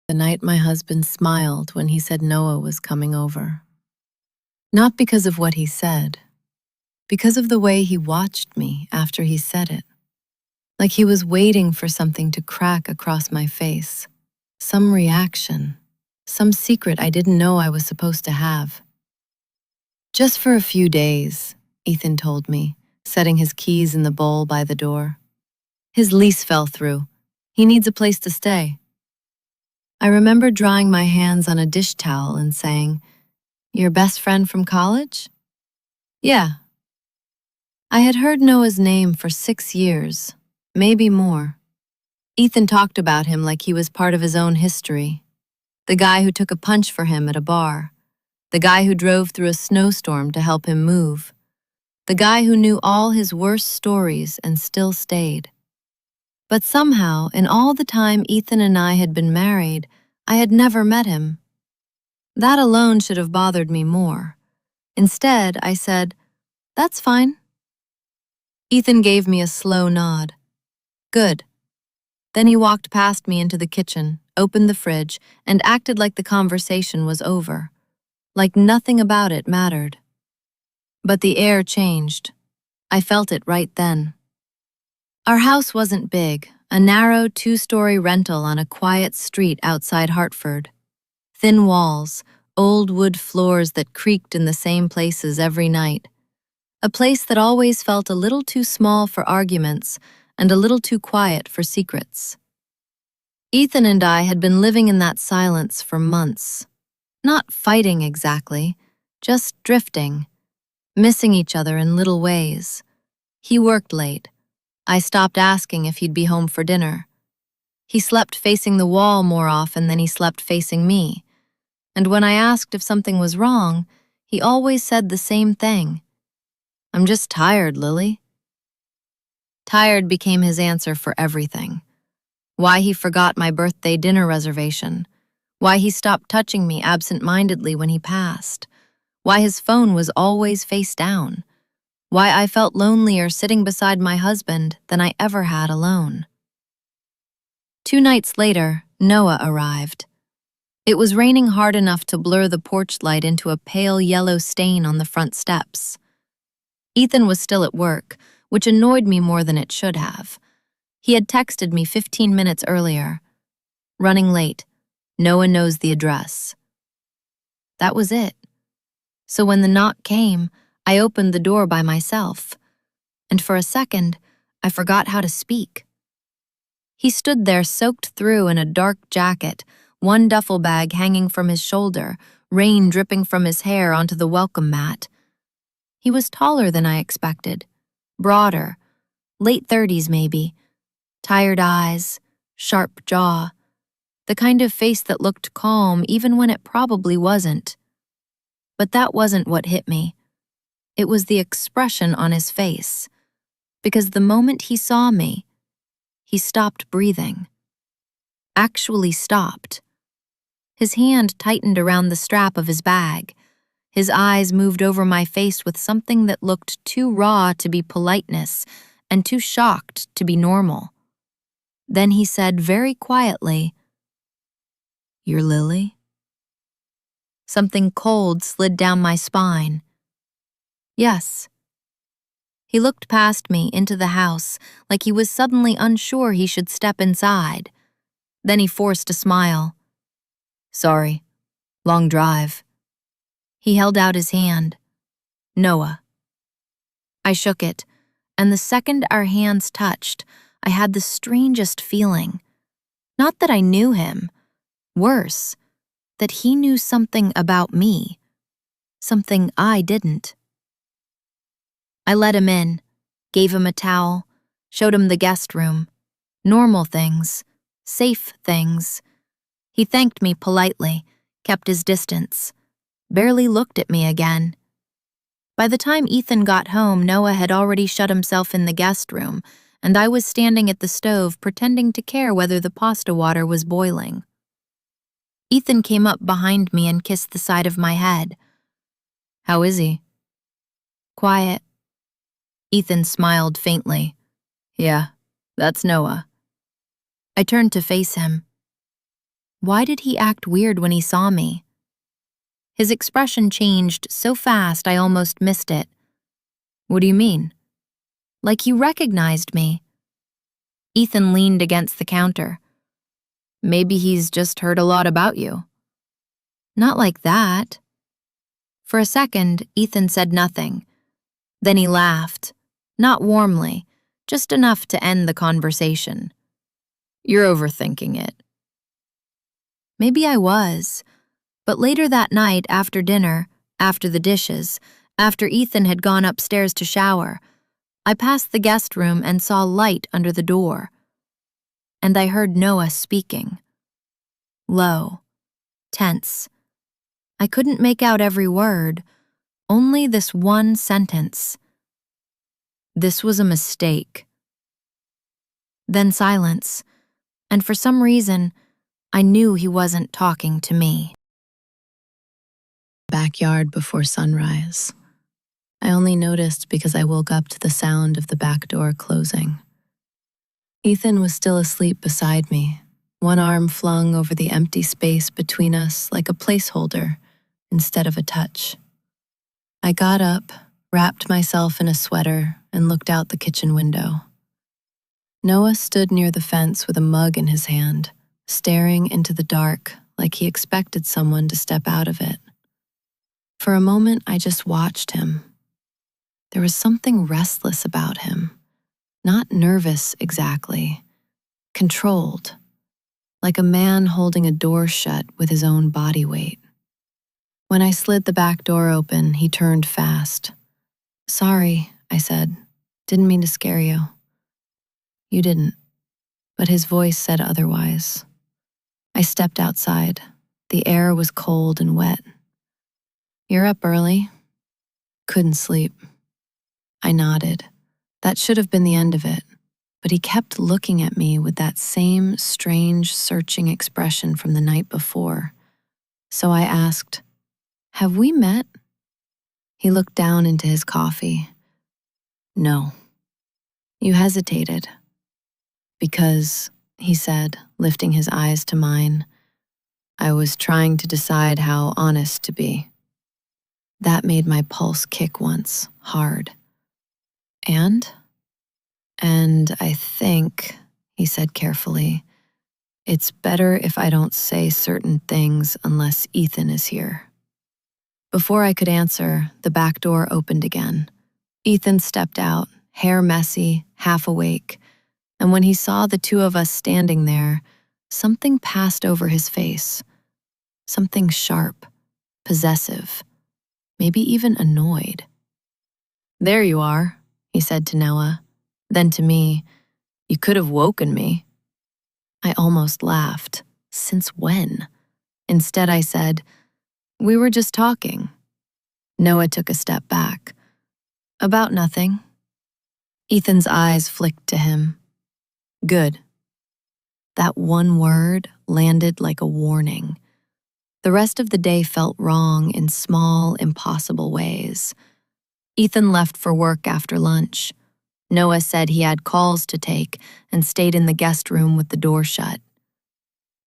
The night my husband smiled when he said Noah was coming over. Not because of what he said, because of the way he watched me after he said it. Like he was waiting for something to crack across my face. Some reaction. Some secret I didn't know I was supposed to have. Just for a few days, Ethan told me, setting his keys in the bowl by the door. His lease fell through. He needs a place to stay. I remember drying my hands on a dish towel and saying, "Your best friend from college?" "Yeah." I had heard Noah's name for 6 years, maybe more. Ethan talked about him like he was part of his own history. The guy who took a punch for him at a bar. The guy who drove through a snowstorm to help him move. The guy who knew all his worst stories and still stayed. But somehow, in all the time Ethan and I had been married, I had never met him. That alone should have bothered me more. Instead, I said, "That's fine." Ethan gave me a slow nod. "Good." Then he walked past me into the kitchen, opened the fridge, and acted like the conversation was over, like nothing about it mattered. But the air changed. I felt it right then. Our house wasn't big, a narrow 2-story rental on a quiet street outside Hartford. Thin walls, old wood floors that creaked in the same places every night. A place that always felt a little too small for arguments and a little too quiet for secrets. Ethan and I had been living in that silence for months. Not fighting exactly, just drifting, missing each other in little ways. He worked late. I stopped asking if he'd be home for dinner. He slept facing the wall more often than he slept facing me. And when I asked if something was wrong, he always said the same thing. "I'm just tired, Lily." Tired became his answer for everything. Why he forgot my birthday dinner reservation. Why he stopped touching me absent-mindedly when he passed. Why his phone was always face down. Why I felt lonelier sitting beside my husband than I ever had alone. 2 nights later, Noah arrived. It was raining hard enough to blur the porch light into a pale yellow stain on the front steps. Ethan was still at work, which annoyed me more than it should have. He had texted me 15 minutes earlier. "Running late. Noah knows the address." That was it. So when the knock came, I opened the door by myself. And for a second, I forgot how to speak. He stood there soaked through in a dark jacket, one duffel bag hanging from his shoulder, rain dripping from his hair onto the welcome mat. He was taller than I expected, broader, late 30s maybe, tired eyes, sharp jaw, the kind of face that looked calm even when it probably wasn't. But that wasn't what hit me. It was the expression on his face, because the moment he saw me, he stopped breathing. Actually stopped. His hand tightened around the strap of his bag. His eyes moved over my face with something that looked too raw to be politeness and too shocked to be normal. Then he said very quietly, "You're Lily?" Something cold slid down my spine. "Yes." He looked past me into the house like he was suddenly unsure he should step inside. Then he forced a smile. "Sorry. Long drive." He held out his hand. "Noah." I shook it, and the second our hands touched, I had the strangest feeling. Not that I knew him. Worse, that he knew something about me. Something I didn't. I let him in, gave him a towel, showed him the guest room. Normal things, safe things. He thanked me politely, kept his distance, barely looked at me again. By the time Ethan got home, Noah had already shut himself in the guest room, and I was standing at the stove pretending to care whether the pasta water was boiling. Ethan came up behind me and kissed the side of my head. "How is he?" "Quiet." Ethan smiled faintly. "Yeah, that's Noah." I turned to face him. Why did he act weird when he saw me? His expression changed so fast I almost missed it. What do you mean? Like he recognized me. Ethan leaned against the counter. Maybe he's just heard a lot about you. Not like that. For a second, Ethan said nothing. Then he laughed. Not warmly, just enough to end the conversation. You're overthinking it. Maybe I was. But later that night, after dinner, after the dishes, after Ethan had gone upstairs to shower, I passed the guest room and saw light under the door. And I heard Noah speaking. Low, tense. I couldn't make out every word, only this one sentence. This was a mistake. Then silence, and for some reason, I knew he wasn't talking to me. Backyard before sunrise. I only noticed because I woke up to the sound of the back door closing. Ethan was still asleep beside me, one arm flung over the empty space between us like a placeholder instead of a touch. I got up, wrapped myself in a sweater, and looked out the kitchen window. Noah stood near the fence with a mug in his hand, staring into the dark like he expected someone to step out of it. For a moment, I just watched him. There was something restless about him, not nervous exactly, controlled, like a man holding a door shut with his own body weight. When I slid the back door open, he turned fast. Sorry, I said. Didn't mean to scare you. You didn't, but his voice said otherwise. I stepped outside. The air was cold and wet. You're up early? Couldn't sleep. I nodded. That should have been the end of it, but he kept looking at me with that same strange, searching expression from the night before. So I asked, Have we met? He looked down into his coffee. No. You hesitated. Because, he said, lifting his eyes to mine, I was trying to decide how honest to be. That made my pulse kick once, hard. And I think, he said carefully, it's better if I don't say certain things unless Ethan is here. Before I could answer, the back door opened again. Ethan stepped out, hair messy, half awake, and when he saw the two of us standing there, something passed over his face. Something sharp, possessive, maybe even annoyed. There you are, he said to Noah. Then to me, you could have woken me. I almost laughed. Since when? Instead, I said, we were just talking. Noah took a step back. About nothing. Ethan's eyes flicked to him. Good. That one word landed like a warning. The rest of the day felt wrong in small, impossible ways. Ethan left for work after lunch. Noah said he had calls to take and stayed in the guest room with the door shut.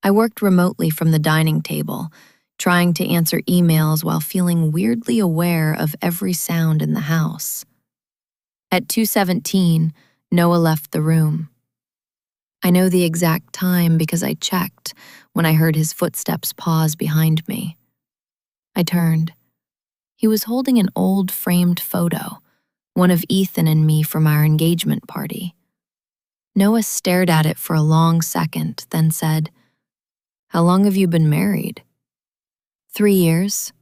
I worked remotely from the dining table, trying to answer emails while feeling weirdly aware of every sound in the house. At 2:17, Noah left the room. I know the exact time because I checked when I heard his footsteps pause behind me. I turned. He was holding an old framed photo, one of Ethan and me from our engagement party. Noah stared at it for a long second, then said, How long have you been married? 3 years.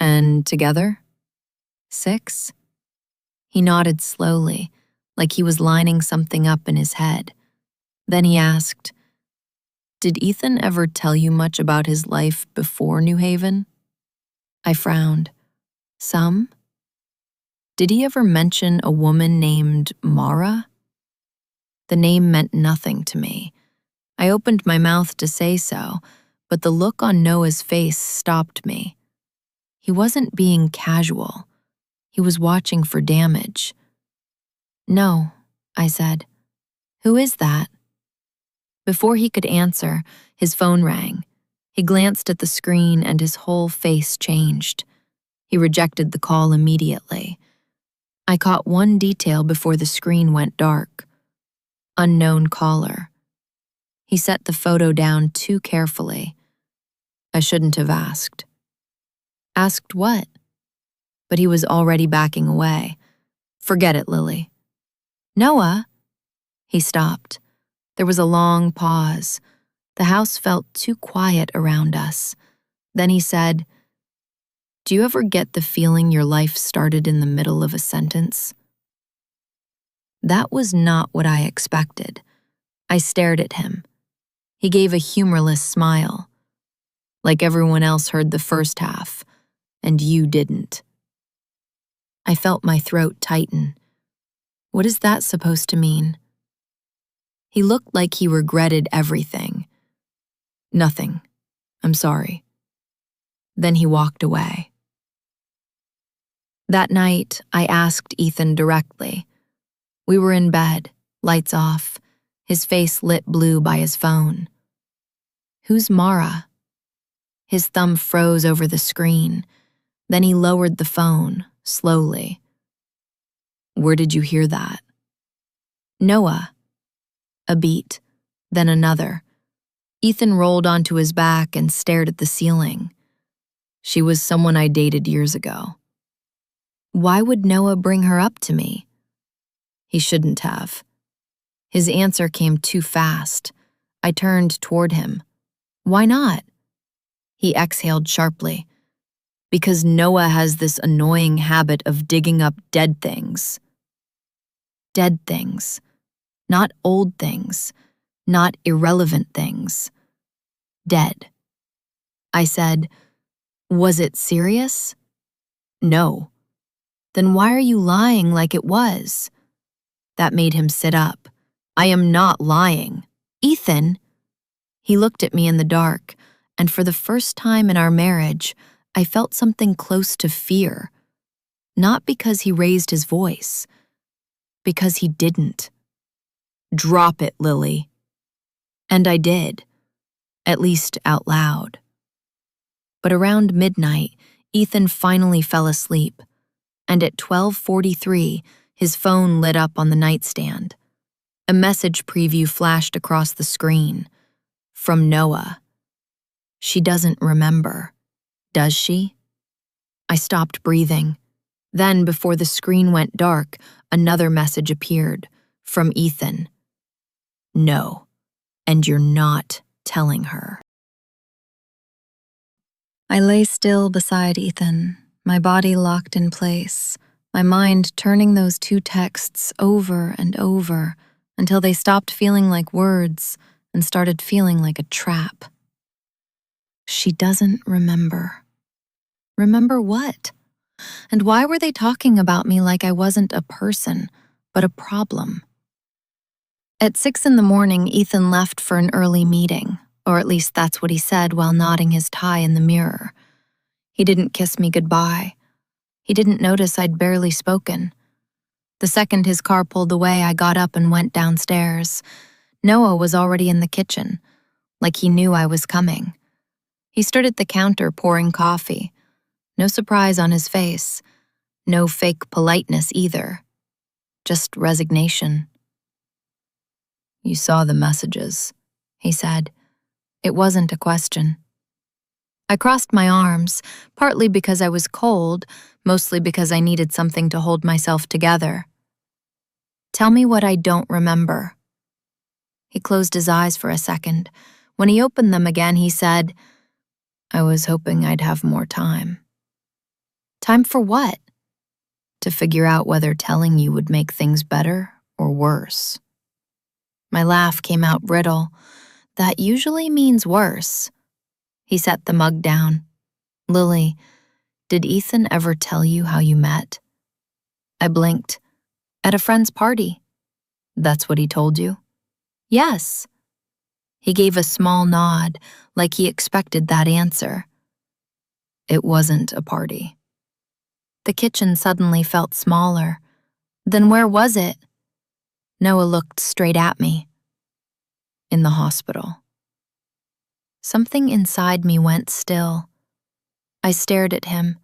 And together? 6. He nodded slowly, like he was lining something up in his head. Then he asked, Did Ethan ever tell you much about his life before New Haven? I frowned. Some? Did he ever mention a woman named Mara? The name meant nothing to me. I opened my mouth to say so, but the look on Noah's face stopped me. He wasn't being casual. He was watching for damage. No, I said. Who is that? Before he could answer, his phone rang. He glanced at the screen and his whole face changed. He rejected the call immediately. I caught one detail before the screen went dark. Unknown caller. He set the photo down too carefully. I shouldn't have asked. Asked what? But he was already backing away. Forget it, Lily. Noah? He stopped. There was a long pause. The house felt too quiet around us. Then he said, "Do you ever get the feeling your life started in the middle of a sentence?" That was not what I expected. I stared at him. He gave a humorless smile. Like everyone else heard the first half, and you didn't. I felt my throat tighten. What is that supposed to mean? He looked like he regretted everything. Nothing. I'm sorry. Then he walked away. That night, I asked Ethan directly. We were in bed, lights off, his face lit blue by his phone. Who's Mara? His thumb froze over the screen. Then he lowered the phone, slowly. Where did you hear that? Noah. A beat, then another. Ethan rolled onto his back and stared at the ceiling. She was someone I dated years ago. Why would Noah bring her up to me? He shouldn't have. His answer came too fast. I turned toward him. Why not? He exhaled sharply. Because Noah has this annoying habit of digging up dead things. Dead things. Not old things. Not irrelevant things. Dead. I said, was it serious? No. Then why are you lying like it was? That made him sit up. I am not lying. Ethan! He looked at me in the dark, and for the first time in our marriage, I felt something close to fear. Not because he raised his voice. Because he didn't. Drop it, Lily. And I did. At least out loud. But around midnight, Ethan finally fell asleep, and at 12:43, his phone lit up on the nightstand. A message preview flashed across the screen. From Noah. She doesn't remember, does she? I stopped breathing. Then, before the screen went dark, another message appeared, from Ethan. No, and you're not telling her. I lay still beside Ethan, my body locked in place, my mind turning those two texts over and over until they stopped feeling like words and started feeling like a trap. She doesn't remember. Remember what? And why were they talking about me like I wasn't a person, but a problem? At 6 a.m, Ethan left for an early meeting, or at least that's what he said while knotting his tie in the mirror. He didn't kiss me goodbye. He didn't notice I'd barely spoken. The second his car pulled away, I got up and went downstairs. Noah was already in the kitchen, like he knew I was coming. He stood at the counter pouring coffee. No surprise on his face. No fake politeness either. Just resignation. You saw the messages, he said. It wasn't a question. I crossed my arms, partly because I was cold, mostly because I needed something to hold myself together. Tell me what I don't remember. He closed his eyes for a second. When he opened them again, he said, I was hoping I'd have more time. Time for what? To figure out whether telling you would make things better or worse. My laugh came out brittle. That usually means worse. He set the mug down. Lily, did Ethan ever tell you how you met? I blinked. At a friend's party. That's what he told you? Yes. He gave a small nod, like he expected that answer. It wasn't a party. The kitchen suddenly felt smaller. Then where was it? Noah looked straight at me. in the hospital. Something inside me went still. I stared at him,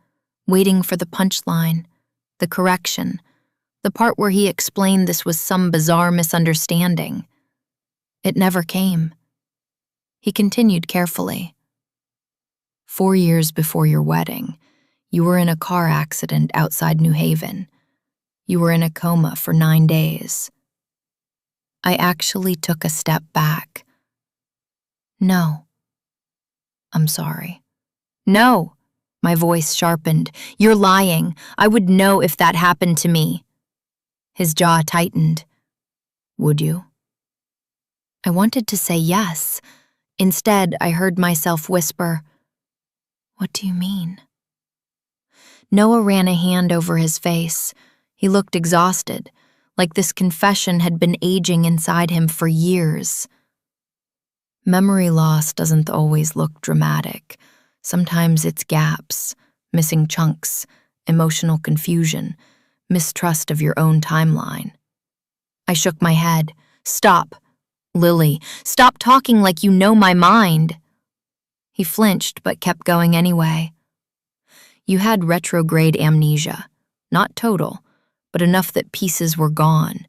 waiting for the punchline, the correction, the part where he explained this was some bizarre misunderstanding. It never came. He continued carefully. 4 years before your wedding, you were in a car accident outside New Haven. You were in a coma for 9 days. I actually took a step back. No. I'm sorry. No. My voice sharpened. You're lying. I would know if that happened to me. His jaw tightened. Would you? I wanted to say yes. Instead, I heard myself whisper, "What do you mean?" Noah ran a hand over his face. He looked exhausted, like this confession had been aging inside him for years. Memory loss doesn't always look dramatic. Sometimes it's gaps, missing chunks, emotional confusion, mistrust of your own timeline. I shook my head. Stop. Lily, stop talking like you know my mind. He flinched but kept going anyway. You had retrograde amnesia, not total, but enough that pieces were gone.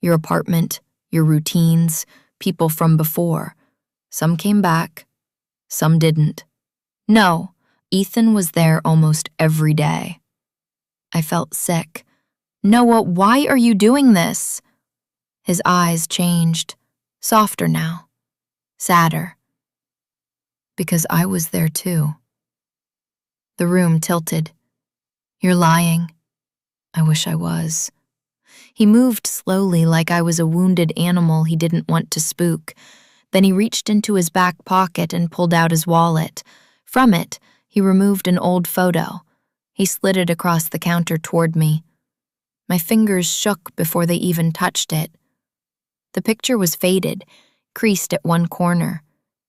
Your apartment, your routines, people from before. Some came back, some didn't. No, Ethan was there almost every day. I felt sick. Noah, why are you doing this? His eyes changed, softer now, sadder. Because I was there too. The room tilted. You're lying. I wish I was. He moved slowly like I was a wounded animal he didn't want to spook. Then he reached into his back pocket and pulled out his wallet. From it, he removed an old photo. He slid it across the counter toward me. My fingers shook before they even touched it. The picture was faded, creased at one corner.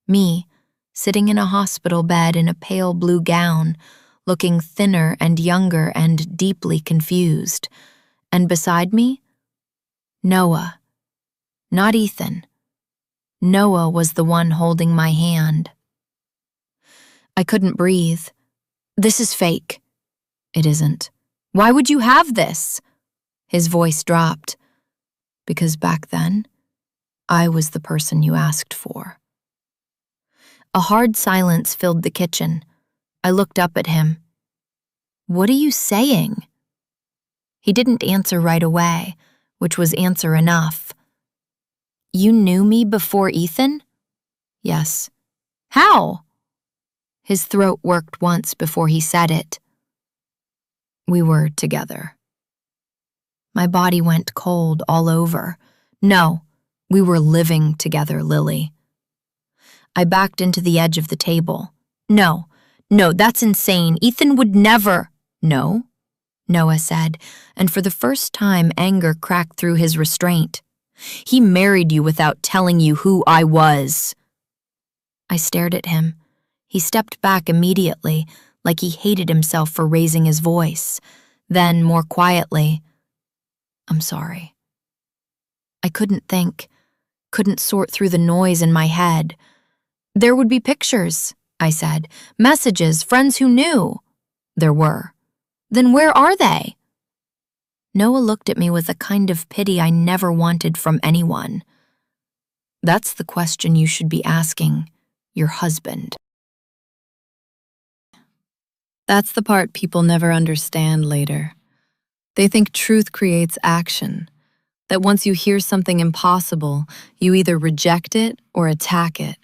Me, sitting in a hospital bed in a pale blue gown, looking thinner and younger and deeply confused. And beside me, Noah. Not Ethan. Noah was the one holding my hand. I couldn't breathe. This is fake. It isn't. Why would you have this? His voice dropped. Because back then, I was the person you asked for. A hard silence filled the kitchen. I looked up at him. What are you saying? He didn't answer right away, which was answer enough. You knew me before Ethan? Yes. How? His throat worked once before he said it. We were together. My body went cold all over. No, we were living together, Lily. I backed into the edge of the table. No, that's insane. Ethan would never. No, Noah said, and for the first time anger cracked through his restraint. He married you without telling you who I was. I stared at him. He stepped back immediately, like he hated himself for raising his voice. Then, more quietly, I'm sorry. I couldn't think, couldn't sort through the noise in my head. There would be pictures, I said, messages, friends who knew. There were. Then where are they? Noah looked at me with a kind of pity I never wanted from anyone. That's the question you should be asking your husband. That's the part people never understand later. They think truth creates action, that once you hear something impossible, you either reject it or attack it.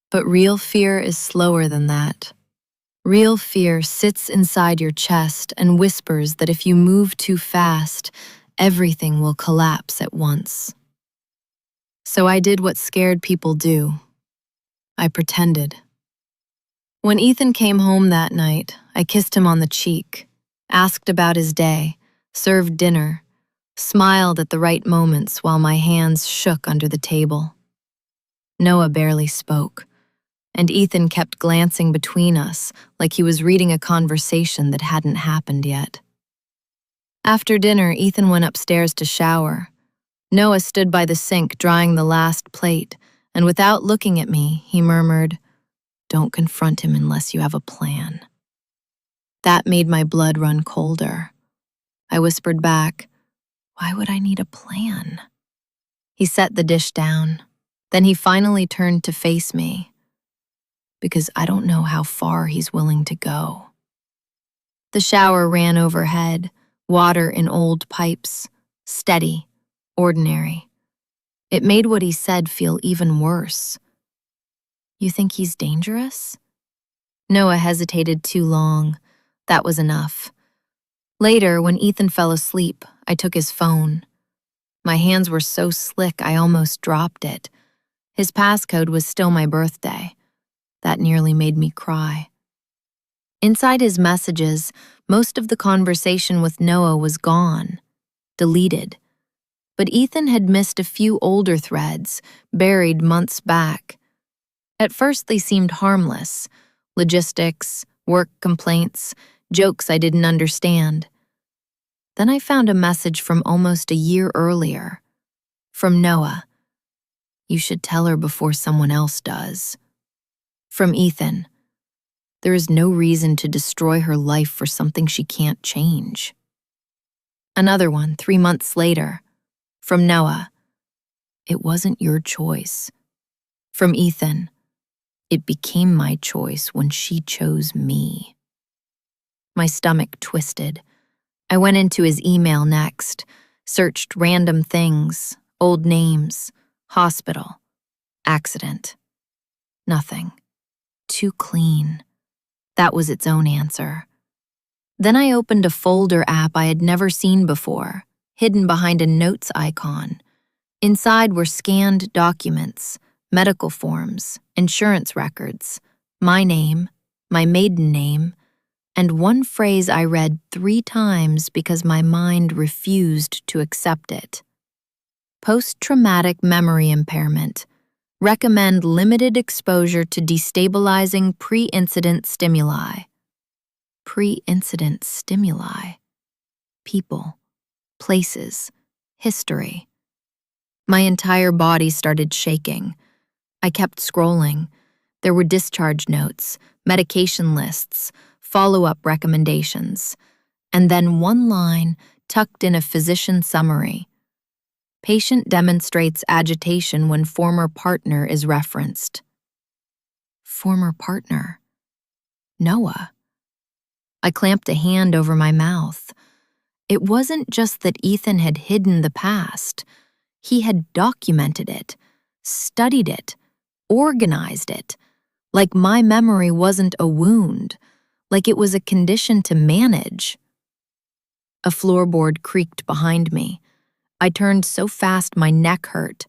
But real fear is slower than that. Real fear sits inside your chest and whispers that if you move too fast, everything will collapse at once. So I did what scared people do. I pretended. When Ethan came home that night, I kissed him on the cheek, asked about his day, served dinner, smiled at the right moments while my hands shook under the table. Noah barely spoke, and Ethan kept glancing between us like he was reading a conversation that hadn't happened yet. After dinner, Ethan went upstairs to shower. Noah stood by the sink drying the last plate, And without looking at me, he murmured, "Don't confront him unless you have a plan." That made my blood run colder. I whispered back, "Why would I need a plan?" He set the dish down. Then he finally turned to face me, "Because I don't know how far he's willing to go." The shower ran overhead, water in old pipes, steady, ordinary. It made what he said feel even worse. "You think he's dangerous?" Noah hesitated too long. That was enough. Later, when Ethan fell asleep, I took his phone. My hands were so slick I almost dropped it. His passcode was still my birthday. That nearly made me cry. Inside his messages, most of the conversation with Noah was gone, deleted. But Ethan had missed a few older threads, buried months back. At first they seemed harmless: logistics, work complaints, jokes I didn't understand. Then I found a message from almost a year earlier. From Noah. "You should tell her before someone else does." From Ethan. "There is no reason to destroy her life for something she can't change." Another one, 3 months later. From Noah. "It wasn't your choice." From Ethan. "It became my choice when she chose me." My stomach twisted. I went into his email next, searched random things, old names, hospital, accident. Nothing. Too clean. That was its own answer. Then I opened a folder app I had never seen before, hidden behind a notes icon. Inside were scanned documents, medical forms, insurance records, my name, my maiden name, and one phrase I read 3 times because my mind refused to accept it. Post-traumatic memory impairment. Recommend limited exposure to destabilizing pre-incident stimuli. Pre-incident stimuli. People, places, history. My entire body started shaking. I kept scrolling. There were discharge notes, medication lists, follow-up recommendations, and then one line tucked in a physician summary. Patient demonstrates agitation when former partner is referenced. Former partner. Noah. I clamped a hand over my mouth. It wasn't just that Ethan had hidden the past. He had documented it, studied it, organized it, like my memory wasn't a wound, like it was a condition to manage. A floorboard creaked behind me. I turned so fast my neck hurt.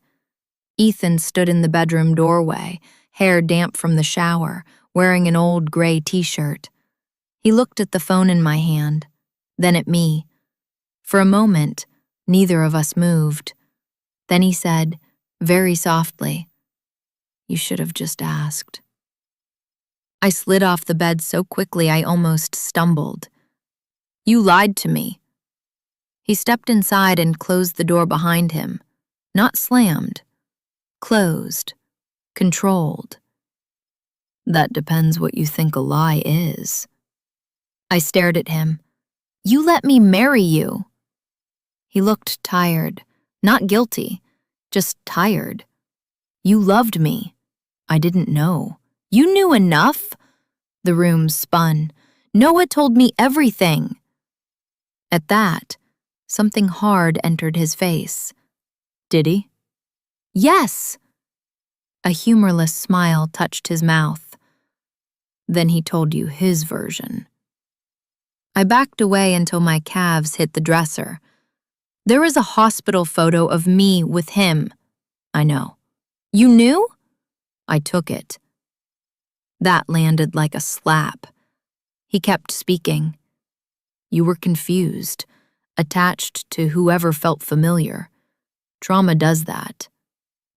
Ethan stood in the bedroom doorway, hair damp from the shower, wearing an old gray t-shirt. He looked at the phone in my hand, then at me. For a moment, neither of us moved. Then he said, very softly, "You should have just asked." I slid off the bed so quickly I almost stumbled. "You lied to me." He stepped inside and closed the door behind him. Not slammed. Closed. Controlled. "That depends what you think a lie is." I stared at him. "You let me marry you." He looked tired, not guilty, just tired. "You loved me." I didn't know. "You knew enough?" The room spun. "Noah told me everything." At that, something hard entered his face. "Did he?" "Yes." A humorless smile touched his mouth. "Then he told you his version." I backed away until my calves hit the dresser. "There is a hospital photo of me with him." "I know." "You knew?" "I took it." That landed like a slap. He kept speaking. "You were confused, attached to whoever felt familiar. Trauma does that."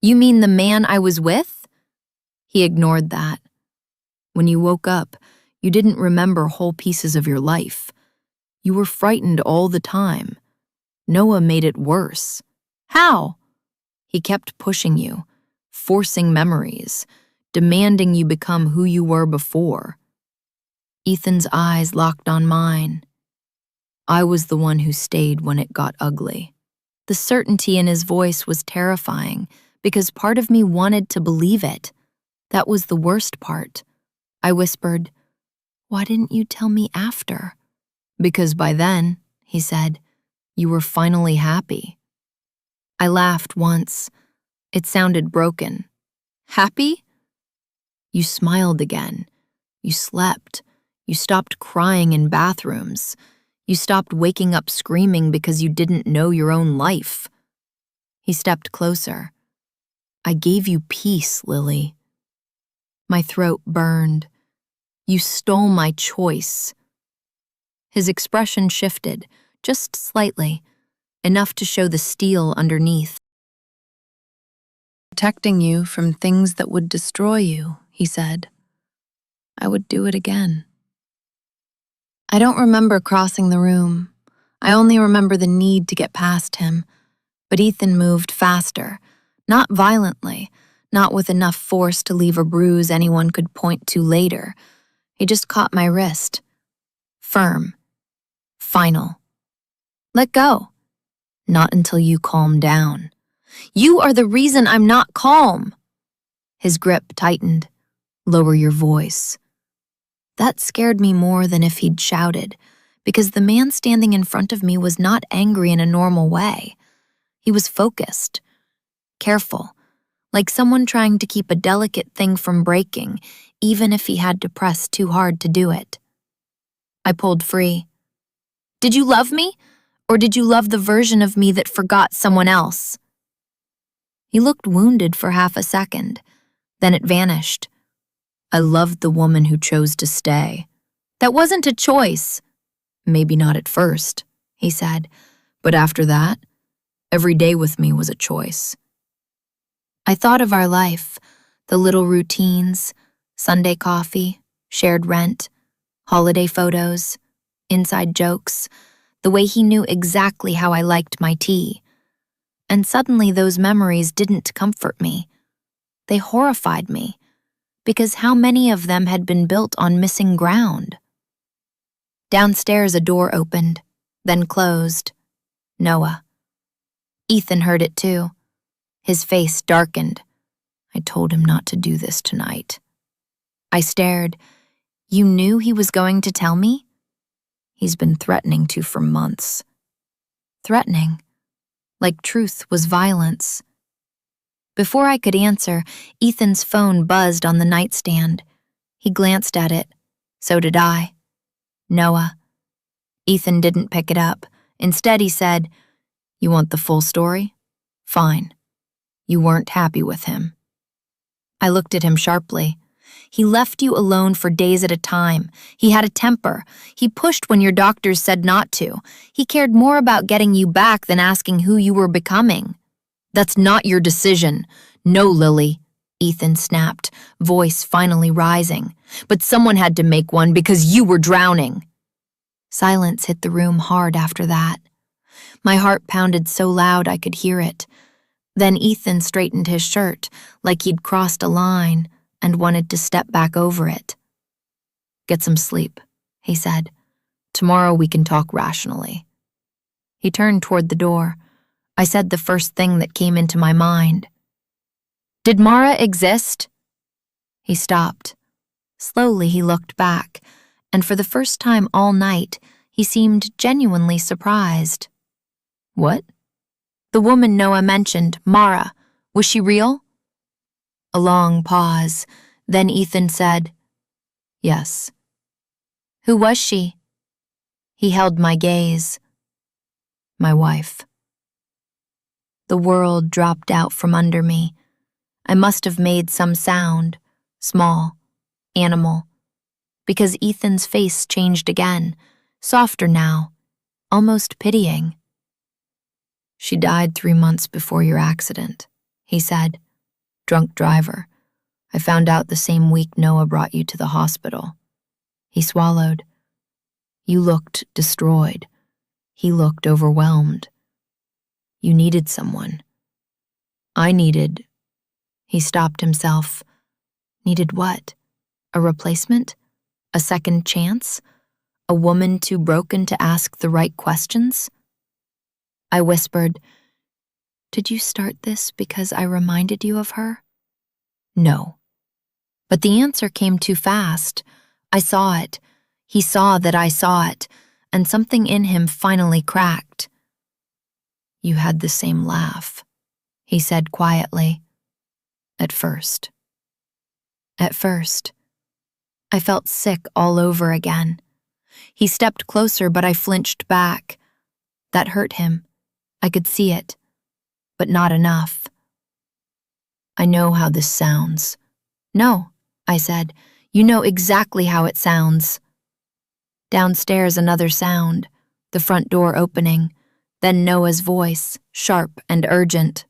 "You mean the man I was with?" He ignored that. "When you woke up, you didn't remember whole pieces of your life. You were frightened all the time. Noah made it worse." "How?" "He kept pushing you. forcing memories, demanding you become who you were before. Ethan's eyes locked on mine. I was the one who stayed when it got ugly. The certainty in his voice was terrifying because part of me wanted to believe it. That was the worst part. I whispered, "Why didn't you tell me after?" "Because by then," he said, "you were finally happy." I laughed once. It sounded broken. "Happy?" "You smiled again. You slept. You stopped crying in bathrooms. You stopped waking up screaming because you didn't know your own life." He stepped closer. "I gave you peace, Lily." My throat burned. "You stole my choice." His expression shifted, just slightly, enough to show the steel underneath. "Protecting you from things that would destroy you," he said. "I would do it again." I don't remember crossing the room. I only remember the need to get past him. But Ethan moved faster, not violently, not with enough force to leave a bruise anyone could point to later. He just caught my wrist. Firm. Final. "Let go." "Not until you calm down." "You are the reason I'm not calm." His grip tightened. "Lower your voice." That scared me more than if he'd shouted, because the man standing in front of me was not angry in a normal way. He was focused, careful, like someone trying to keep a delicate thing from breaking, even if he had to press too hard to do it. I pulled free. "Did you love me? Or did you love the version of me that forgot someone else?" He looked wounded for half a second. Then it vanished. "I loved the woman who chose to stay." "That wasn't a choice." "Maybe not at first," he said, "but after that, every day with me was a choice." I thought of our life, the little routines, Sunday coffee, shared rent, holiday photos, inside jokes, the way he knew exactly how I liked my tea. And suddenly those memories didn't comfort me. They horrified me, because how many of them had been built on missing ground? Downstairs a door opened, then closed. Noah. Ethan heard it too. His face darkened. "I told him not to do this tonight." I stared. "You knew he was going to tell me?" "He's been threatening to for months." Threatening? Like truth was violence. Before I could answer, Ethan's phone buzzed on the nightstand. He glanced at it. So did I. "Noah." Ethan didn't pick it up. Instead, he said, "You want the full story? Fine. You weren't happy with him." I looked at him sharply. "He left you alone for days at a time. He had a temper. He pushed when your doctors said not to. He cared more about getting you back than asking who you were becoming." "That's not your decision." "No, Lily," Ethan snapped, voice finally rising. "But someone had to make one because you were drowning." Silence hit the room hard after that. My heart pounded so loud I could hear it. Then Ethan straightened his shirt, like he'd crossed a line and wanted to step back over it. "Get some sleep," he said. "Tomorrow we can talk rationally." He turned toward the door. I said the first thing that came into my mind. "Did Mara exist?" He stopped. Slowly he looked back, and for the first time all night, he seemed genuinely surprised. "What?" "The woman Noah mentioned, Mara. Was she real?" A long pause. Then Ethan said, "Yes." "Who was she?" He held my gaze. "My wife." The world dropped out from under me. I must have made some sound, small, animal, because Ethan's face changed again, softer now, almost pitying. "She died 3 months before your accident," he said. "Drunk driver. I found out the same week Noah brought you to the hospital." He swallowed. "You looked destroyed. He looked overwhelmed. You needed someone. I needed..." He stopped himself. Needed what? A replacement? A second chance? A woman too broken to ask the right questions? I whispered, "Did you start this because I reminded you of her?" No. But the answer came too fast. I saw it. He saw that I saw it, and something in him finally cracked. "You had the same laugh," he said quietly. At first. At first. I felt sick all over again. He stepped closer, but I flinched back. That hurt him. I could see it, but not enough. "I know how this sounds." "No," I said. "You know exactly how it sounds." Downstairs, another sound, the front door opening, then Noah's voice, sharp and urgent.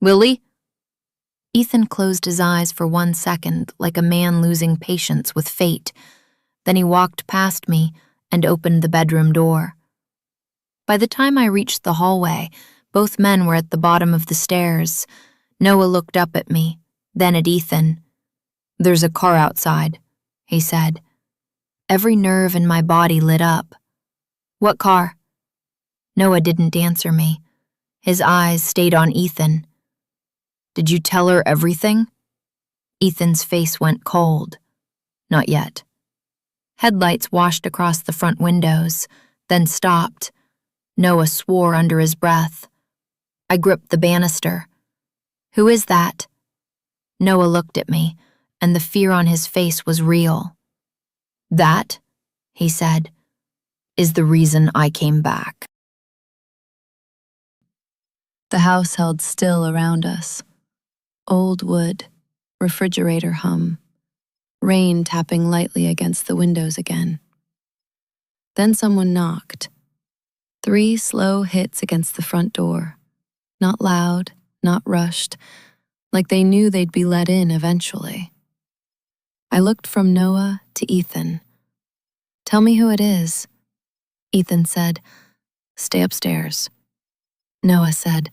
"Lily?" Ethan closed his eyes for 1 second, like a man losing patience with fate. Then he walked past me and opened the bedroom door. By the time I reached the hallway, both men were at the bottom of the stairs. Noah looked up at me, then at Ethan. "There's a car outside," he said. Every nerve in my body lit up. "What car?" Noah didn't answer me. His eyes stayed on Ethan. "Did you tell her everything?" Ethan's face went cold. "Not yet." Headlights washed across the front windows, then stopped. Noah swore under his breath. I gripped the banister. "Who is that?" Noah looked at me, and the fear on his face was real. "That," he said, "is the reason I came back." The house held still around us. Old wood, refrigerator hum, rain tapping lightly against the windows again. Then someone knocked. 3 slow hits against the front door. Not loud, not rushed, like they knew they'd be let in eventually. I looked from Noah to Ethan. "Tell me who it is." Ethan said, "Stay upstairs." Noah said,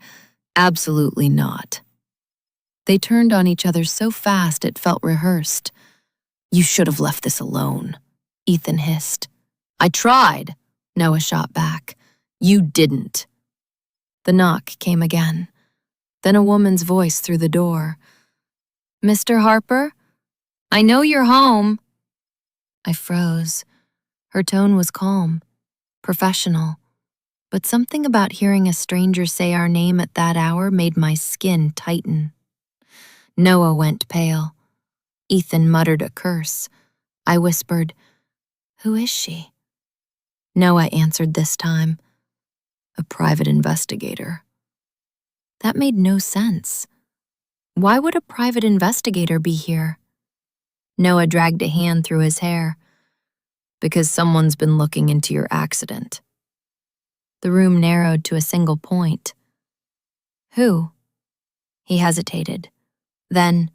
"Absolutely not." They turned on each other so fast it felt rehearsed. "You should have left this alone," Ethan hissed. "I tried," Noah shot back. "You didn't." The knock came again. Then a woman's voice through the door. "Mr. Harper? I know you're home." I froze. Her tone was calm, professional, but something about hearing a stranger say our name at that hour made my skin tighten. Noah went pale. Ethan muttered a curse. I whispered, "Who is she?" Noah answered this time, "A private investigator." That made no sense. Why would a private investigator be here? Noah dragged a hand through his hair. "Because someone's been looking into your accident." The room narrowed to a single point. "Who?" He hesitated. Then,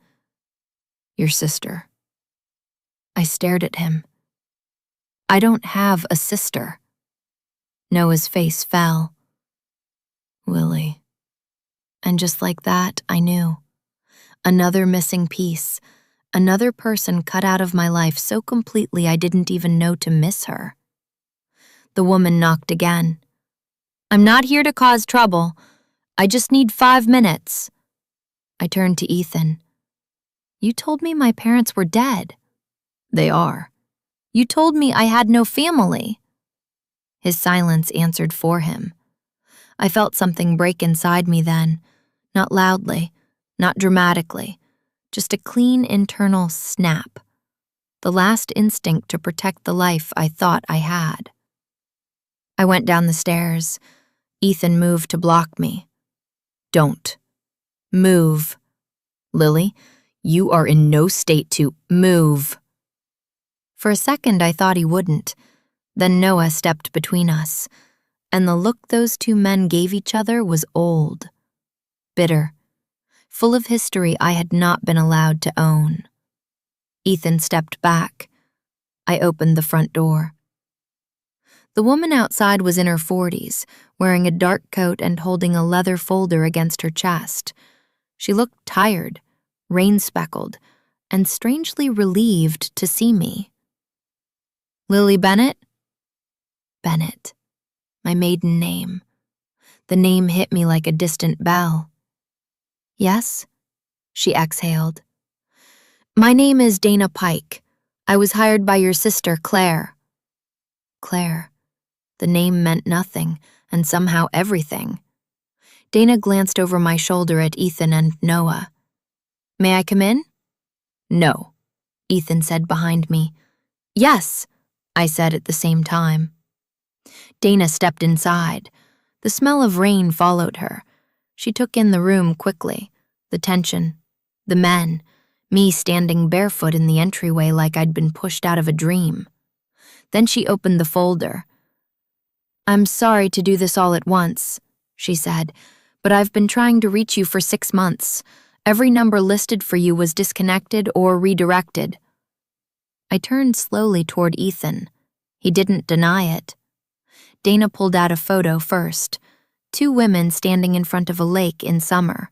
"Your sister." I stared at him. "I don't have a sister." Noah's face fell. "Lily." And just like that, I knew. Another missing piece. Another person cut out of my life so completely I didn't even know to miss her. The woman knocked again. "I'm not here to cause trouble. I just need 5 minutes." I turned to Ethan. "You told me my parents were dead." "They are." "You told me I had no family." His silence answered for him. I felt something break inside me then, not loudly, not dramatically, just a clean internal snap, the last instinct to protect the life I thought I had. I went down the stairs. Ethan moved to block me. "Don't. Move. Lily, you are in no state to move." For a second, I thought he wouldn't. Then Noah stepped between us, and the look those 2 men gave each other was old, bitter, full of history I had not been allowed to own. Ethan stepped back. I opened the front door. The woman outside was in her 40s, wearing a dark coat and holding a leather folder against her chest. She looked tired, rain-speckled, and strangely relieved to see me. Lily Bennett? Bennett, my maiden name. The name hit me like a distant bell. Yes? She exhaled. My name is Dana Pike. I was hired by your sister, Claire. Claire. The name meant nothing, and somehow everything. Dana glanced over my shoulder at Ethan and Noah. May I come in? No, Ethan said behind me. Yes, I said at the same time. Dana stepped inside. The smell of rain followed her. She took in the room quickly, the tension, the men, me standing barefoot in the entryway like I'd been pushed out of a dream. Then she opened the folder. I'm sorry to do this all at once, she said, but I've been trying to reach you for 6 months. Every number listed for you was disconnected or redirected. I turned slowly toward Ethan. He didn't deny it. Dana pulled out a photo first. 2 women standing in front of a lake in summer.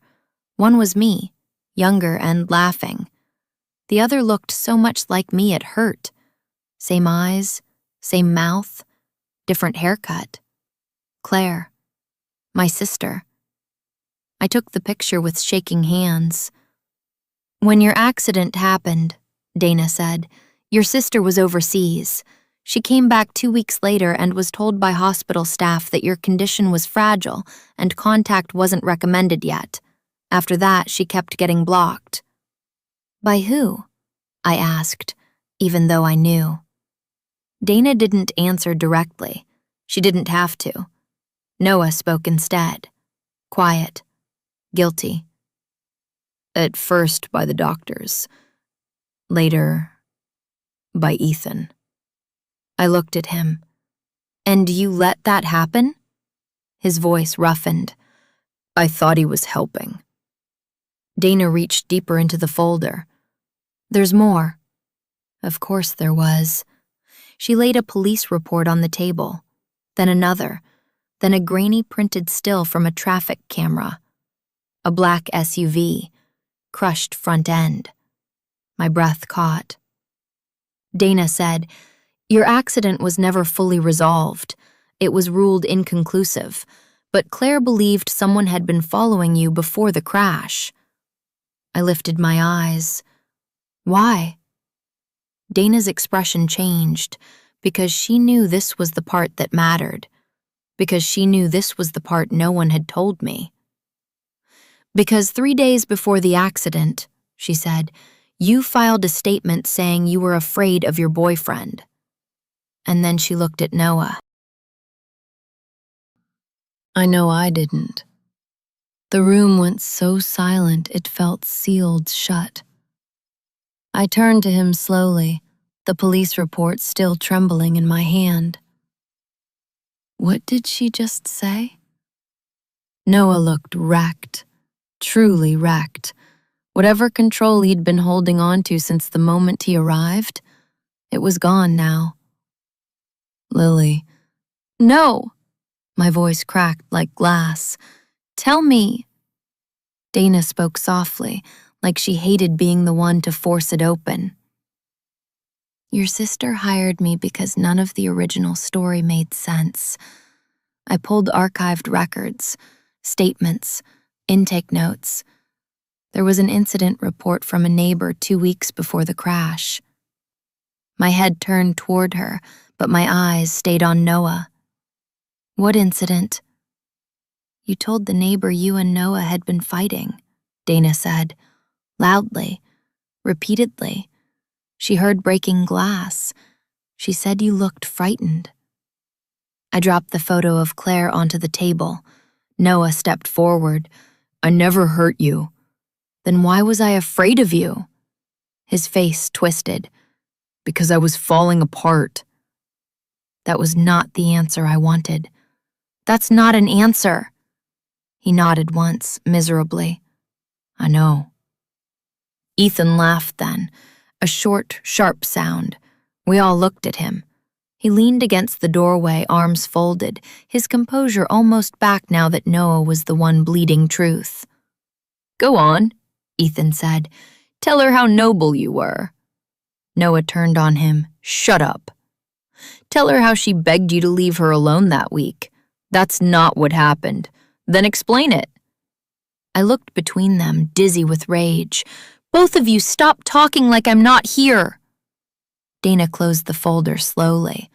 One was me, younger and laughing. The other looked so much like me it hurt. Same eyes, same mouth, different haircut. Claire, my sister. I took the picture with shaking hands. When your accident happened, Dana said, your sister was overseas. She came back 2 weeks later and was told by hospital staff that your condition was fragile and contact wasn't recommended yet. After that, she kept getting blocked. By who? I asked, even though I knew. Dana didn't answer directly. She didn't have to. Noah spoke instead. Quiet. Guilty. At first by the doctors. Later, by Ethan. I looked at him. And you let that happen? His voice roughened. I thought he was helping. Dana reached deeper into the folder. There's more. Of course there was. She laid a police report on the table, then another, then a grainy printed still from a traffic camera. A black SUV, crushed front end. My breath caught. Dana said, your accident was never fully resolved. It was ruled inconclusive, but Claire believed someone had been following you before the crash. I lifted my eyes. Why? Dana's expression changed because she knew this was the part that mattered, because she knew this was the part no one had told me. Because 3 days before the accident, she said, you filed a statement saying you were afraid of your boyfriend. And then she looked at Noah. I know I didn't. The room went so silent it felt sealed shut. I turned to him slowly, the police report still trembling in my hand. What did she just say? Noah looked wrecked, truly wrecked. Whatever control he'd been holding on to since the moment he arrived, it was gone now. Lily. No! My voice cracked like glass. Tell me. Dana spoke softly, like she hated being the one to force it open. Your sister hired me because none of the original story made sense. I pulled archived records, statements, intake notes. There was an incident report from a neighbor 2 weeks before the crash. My head turned toward her, but my eyes stayed on Noah. What incident? You told the neighbor you and Noah had been fighting, Dana said, loudly, repeatedly. She heard breaking glass. She said you looked frightened. I dropped the photo of Claire onto the table. Noah stepped forward. I never hurt you. Then why was I afraid of you? His face twisted. Because I was falling apart. That was not the answer I wanted. That's not an answer. He nodded once, miserably. I know. Ethan laughed then, a short, sharp sound. We all looked at him. He leaned against the doorway, arms folded, his composure almost back now that Noah was the one bleeding truth. Go on, Ethan said. Tell her how noble you were. Noah turned on him. Shut up. Tell her how she begged you to leave her alone that week. That's not what happened. Then explain it. I looked between them, dizzy with rage. Both of you stop talking like I'm not here. Dana closed the folder slowly.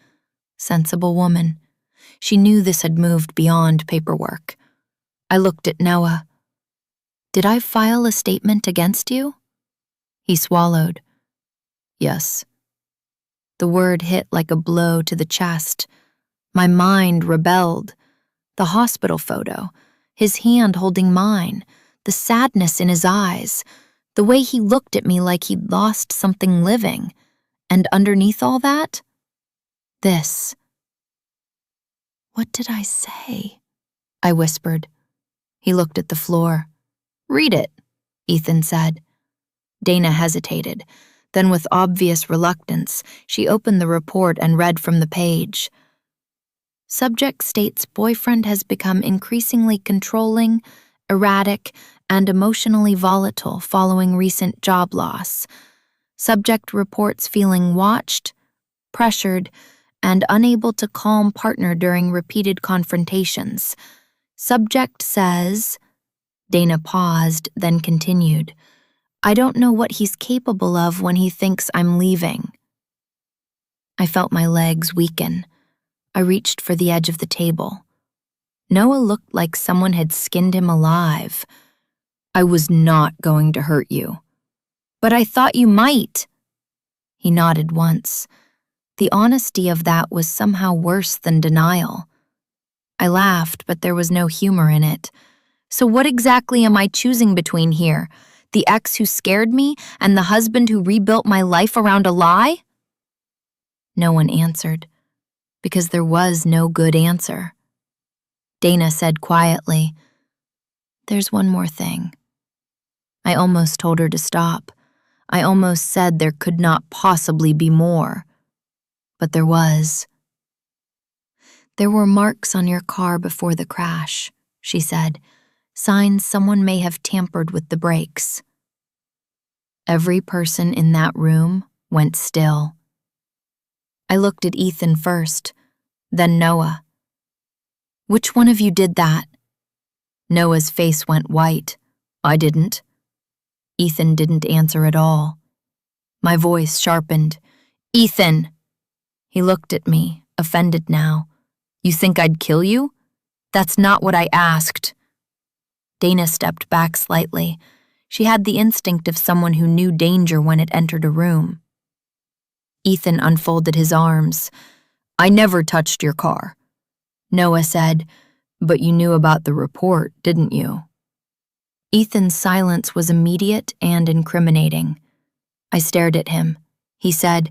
Sensible woman. She knew this had moved beyond paperwork. I looked at Noah. Did I file a statement against you? He swallowed. Yes. The word hit like a blow to the chest. My mind rebelled. The hospital photo, his hand holding mine, the sadness in his eyes, the way he looked at me like he'd lost something living. And underneath all that, this. What did I say? I whispered. He looked at the floor. Read it, Ethan said. Dana hesitated. Then with obvious reluctance, she opened the report and read from the page. Subject states boyfriend has become increasingly controlling, erratic, and emotionally volatile following recent job loss. Subject reports feeling watched, pressured, and unable to calm partner during repeated confrontations. Subject says... Dana paused, then continued. I don't know what he's capable of when he thinks I'm leaving. I felt my legs weaken. I reached for the edge of the table. Noah looked like someone had skinned him alive. I was not going to hurt you. But I thought you might. He nodded once. The honesty of that was somehow worse than denial. I laughed, but there was no humor in it. So what exactly am I choosing between here? The ex who scared me and the husband who rebuilt my life around a lie? No one answered, because there was no good answer. Dana said quietly, There's one more thing. I almost told her to stop. I almost said there could not possibly be more. But there was. There were marks on your car before the crash, she said. Signs someone may have tampered with the brakes. Every person in that room went still. I looked at Ethan first, then Noah. Which one of you did that? Noah's face went white. I didn't. Ethan didn't answer at all. My voice sharpened. Ethan! He looked at me, offended now. You think I'd kill you? That's not what I asked. Dana stepped back slightly. She had the instinct of someone who knew danger when it entered a room. Ethan unfolded his arms. I never touched your car. Noah said, but you knew about the report, didn't you? Ethan's silence was immediate and incriminating. I stared at him. He said,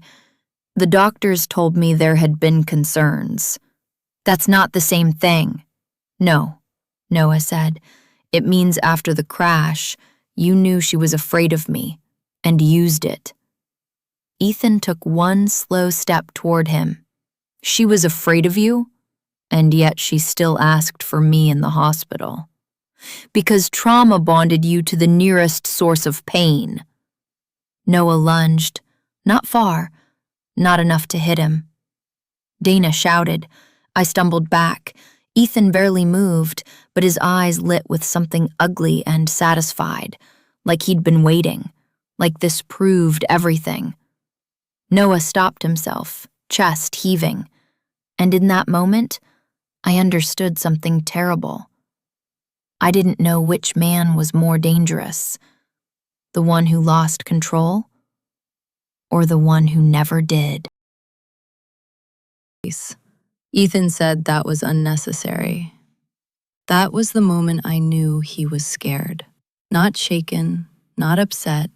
the doctors told me there had been concerns. That's not the same thing. No, Noah said. It means after the crash, you knew she was afraid of me, and used it. Ethan took one slow step toward him. She was afraid of you, and yet she still asked for me in the hospital. Because trauma bonded you to the nearest source of pain. Noah lunged, not far, not enough to hit him. Dana shouted. I stumbled back. Ethan barely moved, but his eyes lit with something ugly and satisfied, like he'd been waiting, like this proved everything. Noah stopped himself, chest heaving, and in that moment, I understood something terrible. I didn't know which man was more dangerous, the one who lost control, or the one who never did. Ethan said that was unnecessary. That was the moment I knew he was scared. Not shaken, not upset,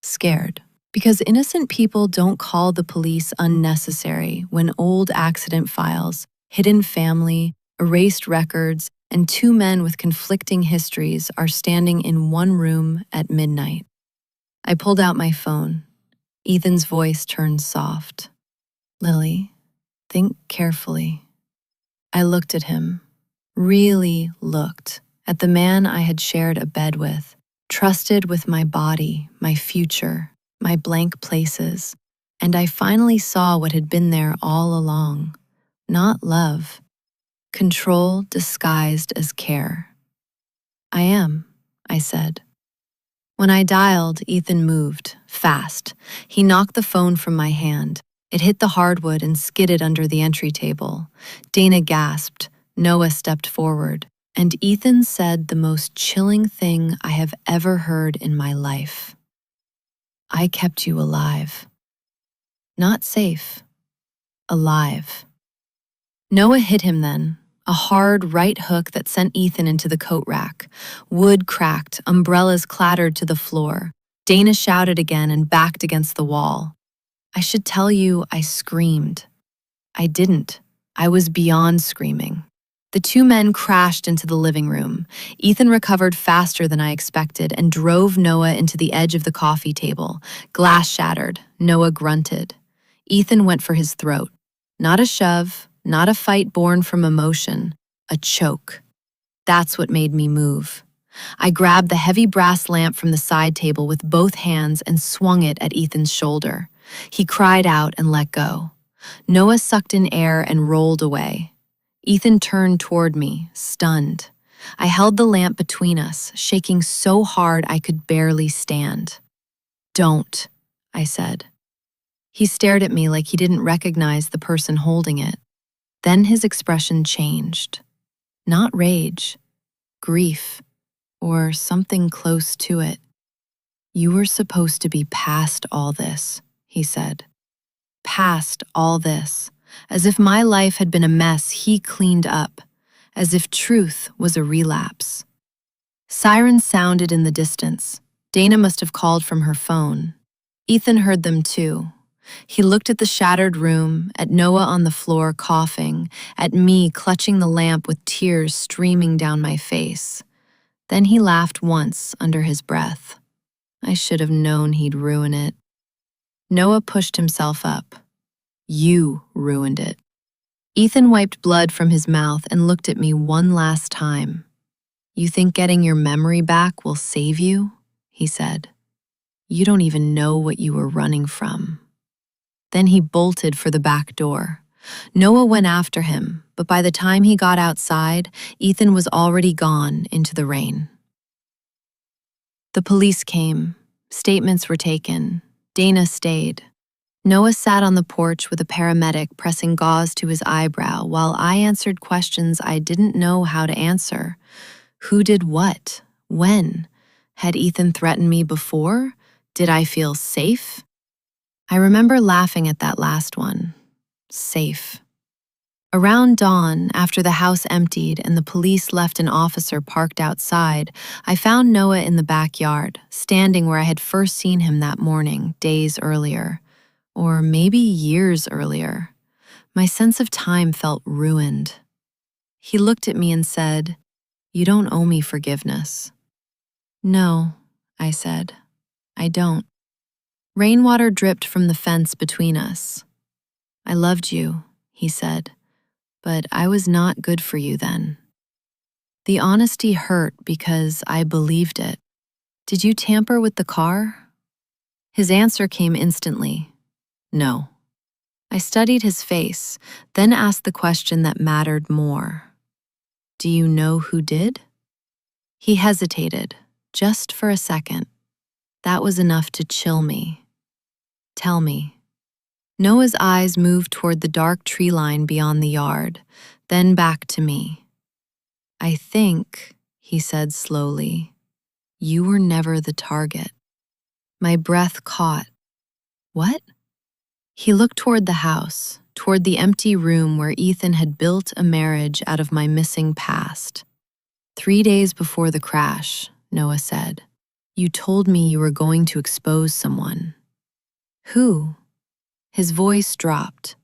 scared. Because innocent people don't call the police unnecessary when old accident files, hidden family, erased records, and two men with conflicting histories are standing in one room at midnight. I pulled out my phone. Ethan's voice turned soft. Lily, think carefully. I looked at him, really looked, at the man I had shared a bed with, trusted with my body, my future, my blank places, and I finally saw what had been there all along. Not love, control disguised as care. I am, I said. When I dialed, Ethan moved, fast. He knocked the phone from my hand. It hit the hardwood and skidded under the entry table. Dana gasped. Noah stepped forward. And Ethan said the most chilling thing I have ever heard in my life. I kept you alive. Not safe. Alive. Noah hit him then, a hard right hook that sent Ethan into the coat rack. Wood cracked, umbrellas clattered to the floor. Dana shouted again and backed against the wall. I should tell you I screamed. I didn't. I was beyond screaming. The two men crashed into the living room. Ethan recovered faster than I expected and drove Noah into the edge of the coffee table. Glass shattered. Noah grunted. Ethan went for his throat. Not a shove, not a fight born from emotion, a choke. That's what made me move. I grabbed the heavy brass lamp from the side table with both hands and swung it at Ethan's shoulder. He cried out and let go. Noah sucked in air and rolled away. Ethan turned toward me, stunned. I held the lamp between us, shaking so hard I could barely stand. Don't, I said. He stared at me like he didn't recognize the person holding it. Then his expression changed. Not rage, grief, or something close to it. You were supposed to be past all this, he said. Past all this. As if my life had been a mess he cleaned up, as if truth was a relapse. Sirens sounded in the distance. Dana must have called from her phone. Ethan heard them too. He looked at the shattered room, at Noah on the floor coughing, at me clutching the lamp with tears streaming down my face. Then he laughed once under his breath. I should have known he'd ruin it. Noah pushed himself up. You ruined it. Ethan wiped blood from his mouth and looked at me one last time. You think getting your memory back will save you? He said. You don't even know what you were running from. Then he bolted for the back door. Noah went after him, but by the time he got outside, Ethan was already gone into the rain. The police came. Statements were taken. Dana stayed. Noah sat on the porch with a paramedic pressing gauze to his eyebrow while I answered questions I didn't know how to answer. Who did what? When? Had Ethan threatened me before? Did I feel safe? I remember laughing at that last one. Safe. Around dawn, after the house emptied and the police left an officer parked outside, I found Noah in the backyard, standing where I had first seen him that morning, days earlier. Or maybe years earlier. My sense of time felt ruined. He looked at me and said, You don't owe me forgiveness. No, I said. I don't. Rainwater dripped from the fence between us. I loved you, he said, but I was not good for you then. The honesty hurt because I believed it. Did you tamper with the car? His answer came instantly. No. I studied his face, then asked the question that mattered more. Do you know who did? He hesitated, just for a second. That was enough to chill me. Tell me. Noah's eyes moved toward the dark tree line beyond the yard, then back to me. I think, he said slowly, you were never the target. My breath caught. What? He looked toward the house, toward the empty room where Ethan had built a marriage out of my missing past. 3 days before the crash, Noah said, you told me you were going to expose someone. Who? His voice dropped.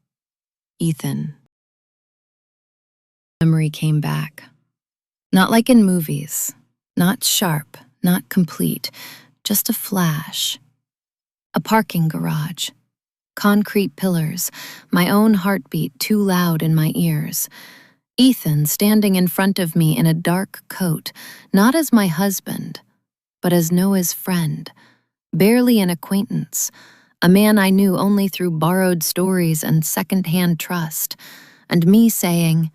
Ethan. Memory came back. Not like in movies. Not sharp, not complete, just a flash. A parking garage. Concrete pillars, my own heartbeat too loud in my ears. Ethan standing in front of me in a dark coat, not as my husband, but as Noah's friend, barely an acquaintance, a man I knew only through borrowed stories and second-hand trust, and me saying,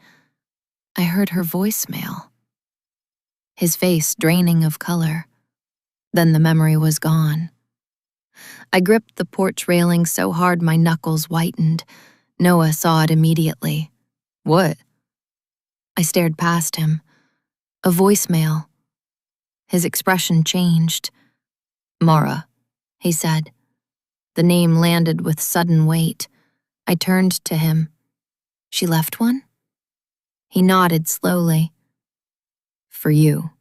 I heard her voicemail. His face draining of color. Then the memory was gone. I gripped the porch railing so hard my knuckles whitened. Noah saw it immediately. What? I stared past him. A voicemail. His expression changed. Mara, he said. The name landed with sudden weight. I turned to him. She left one? He nodded slowly. For you.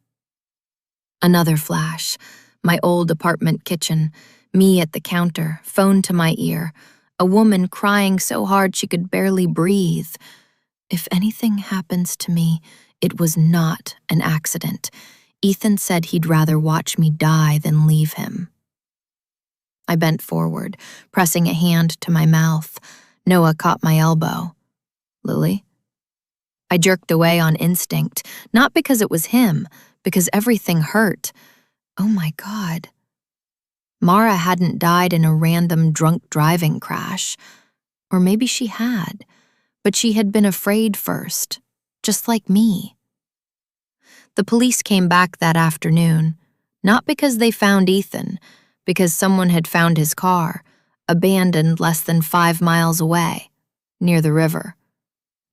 Another flash. My old apartment kitchen. Me at the counter, phone to my ear. A woman crying so hard she could barely breathe. If anything happens to me, it was not an accident. Ethan said he'd rather watch me die than leave him. I bent forward, pressing a hand to my mouth. Noah caught my elbow. Lily? I jerked away on instinct, not because it was him, because everything hurt. Oh my God. Mara hadn't died in a random drunk driving crash. Or maybe she had, but she had been afraid first, just like me. The police came back that afternoon, not because they found Ethan, because someone had found his car, abandoned less than 5 miles away, near the river.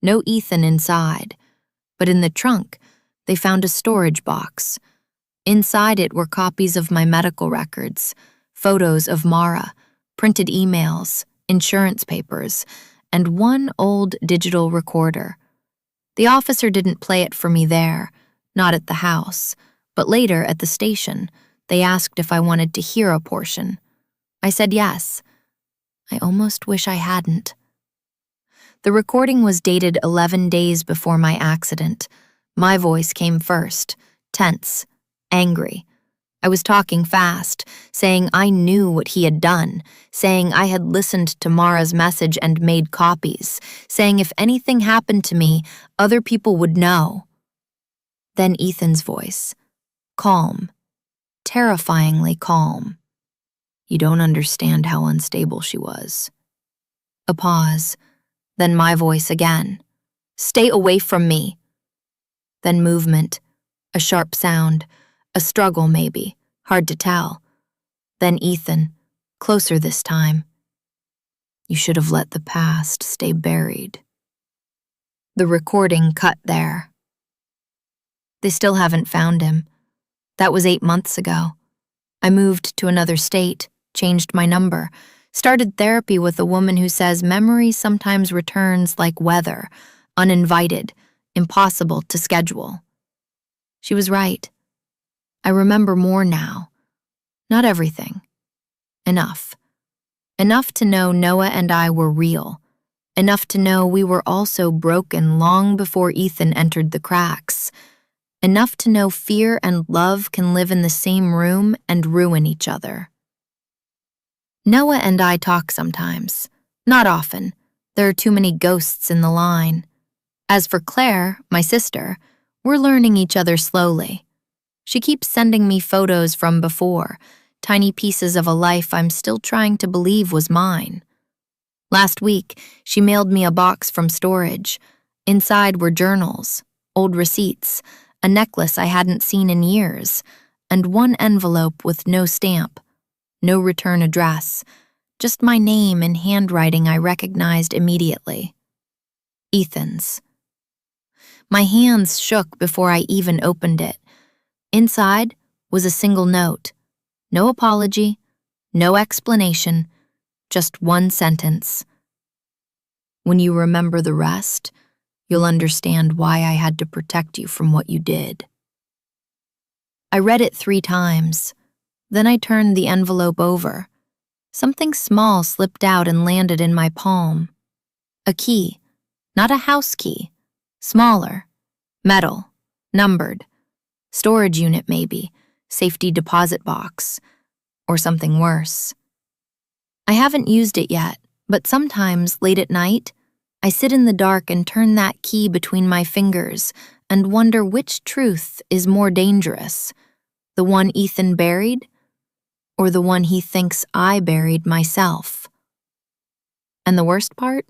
No Ethan inside, but in the trunk, they found a storage box. Inside it were copies of my medical records, photos of Mara, printed emails, insurance papers, and one old digital recorder. The officer didn't play it for me there, not at the house, but later at the station. They asked if I wanted to hear a portion. I said yes. I almost wish I hadn't. The recording was dated 11 days before my accident. My voice came first, tense, angry. I was talking fast, saying I knew what he had done, saying I had listened to Mara's message and made copies, saying if anything happened to me, other people would know. Then Ethan's voice, calm, terrifyingly calm. You don't understand how unstable she was. A pause, then my voice again. Stay away from me. Then movement, a sharp sound, a struggle maybe, hard to tell. Then Ethan, closer this time. You should have let the past stay buried. The recording cut there. They still haven't found him. That was 8 months ago. I moved to another state, changed my number, started therapy with a woman who says memory sometimes returns like weather, uninvited, impossible to schedule. She was right. I remember more now. Not everything. Enough. Enough to know Noah and I were real. Enough to know we were also broken long before Ethan entered the cracks. Enough to know fear and love can live in the same room and ruin each other. Noah and I talk sometimes. Not often. There are too many ghosts in the line. As for Claire, my sister, we're learning each other slowly. She keeps sending me photos from before, tiny pieces of a life I'm still trying to believe was mine. Last week, she mailed me a box from storage. Inside were journals, old receipts, a necklace I hadn't seen in years, and one envelope with no stamp, no return address, just my name in handwriting I recognized immediately. Ethan's. My hands shook before I even opened it. Inside was a single note. No apology, no explanation, just one sentence. When you remember the rest, you'll understand why I had to protect you from what you did. I read it 3 times. Then I turned the envelope over. Something small slipped out and landed in my palm. A key, not a house key, smaller, metal, numbered. Storage unit maybe, safety deposit box, or something worse. I haven't used it yet, but sometimes, late at night, I sit in the dark and turn that key between my fingers and wonder which truth is more dangerous, The one Ethan buried, or the one he thinks I buried myself? And the worst part?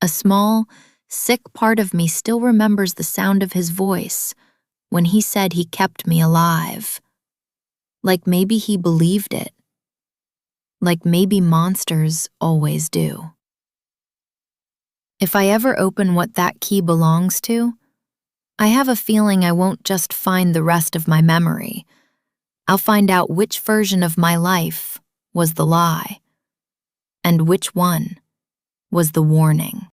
A small, sick part of me still remembers the sound of his voice when he said he kept me alive. Like maybe he believed it. Like maybe monsters always do. If I ever open what that key belongs to, I have a feeling I won't just find the rest of my memory. I'll find out which version of my life was the lie, and which one was the warning.